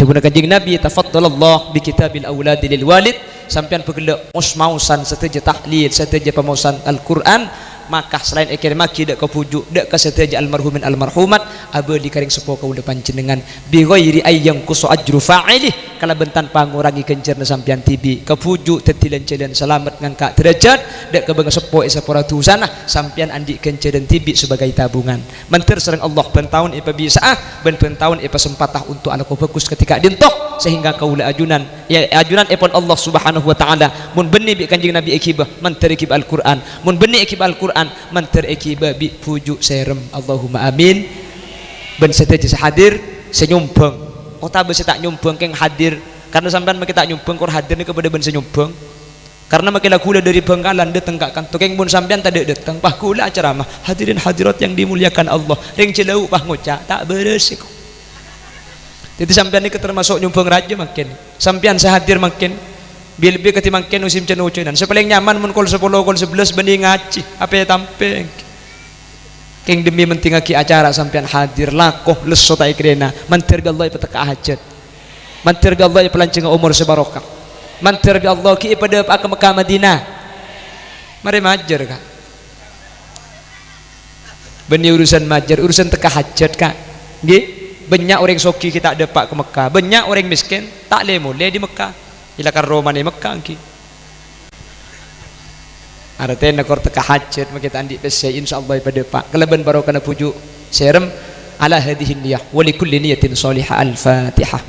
Daguna kanjeng Nabi tafaddalallah bi kitabil auladi lil walid sampean pegelak mausan seteja tahlil seteja pemausan Al-Qur'an maka selain ekir maki dak kepujuk dak keseteja almarhumin almarhumat abadi karing sepo kaula panjenengan bi ghairi ayyang kusu ajru fa'ilih kala bentan pangurangi kencerna sampean tibi kepujuk tetilan-celan selamat ngangkat derajat dak kebang sepo sepora tusanah sampean andi kenceren tibi sebagai tabungan mentir sereng Allah ben taun ipa bisaah ben taun ipa sempatah untuk ala fokus ketika dintoh sehingga kaula ajunan ya ajunan ipon Allah Subhanahu wa taala mun beni bi kanjeng Nabi ikibah mentir ikib Al-Qur'an mun beni ikib Al-Qur'an manter ekiba bi pujuk serem Allahumma amin ben seteja hadir senyumpeng kota besi tak nyumpeng keng hadir karena sampean make tak nyumpeng kor hadir ni kepada ben senyumpeng karena make kula dari Bengkalan datang kak kantor keng mun sampean tak datang pah kula ceramah hadirin hadirat yang dimuliakan Allah ring celau pah ngocak tak beres kok jadi sampean ni termasuk nyumpeng raja makin sampean sehadir makin lebih ketimbang ken usim cenucunan sepaling nyaman mun kol 10 kol 11 bening ngaji apa ya tampeng keng demi mentingaki acara sampean hadir lakoh leso ta ikrena mantir Allah peteka hajat mantir Allah pelanceng umur sebarokah mantir Allah ki pada ke Mekah Madinah mari majer kak beni urusan majer urusan teka hajat kak nggih banyak orang soki kita ada pak ke Mekah banyak orang miskin tak le mulai di Mekah ilakan Roma ni Mekah ki artinya kor teka hajat makita andi pese insyaallah pada pak keleban baru kana pujuk serem ala hadhihi niyah wa li kulli niyatin salihah al-fatihah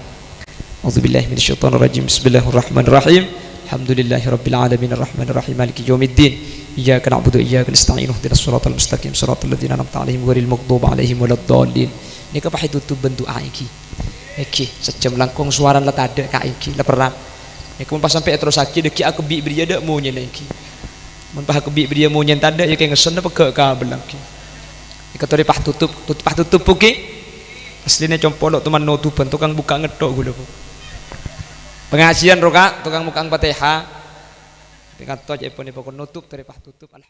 auzubillahi minasyaitonir rajim bismillahirrahmanirrahim alhamdulillahirabbil alamin arrahmanir rahim maliki yaumiddin iyyaka na'budu wa iyyaka nasta'in ihdinas siratal mustaqim siratal ladzina an'amta 'alaihim ghairil maghdubi 'alaihim waladdallin ni ka pahitu bentuk iki sejam langkung suara la ada ka iki la perap ya kemun pas sampai terus sakit deki aku bi beri ada maunya lagi mun pah aku bi beri maunya tanda ya kayak ngesen apa ke kabel lagi ikatori pah tutup oke aslinya compolok teman nutupan tukang buka ngedok gula pengajian roka tukang buka Fatihah dengan to aja pun nutup dari pah tutup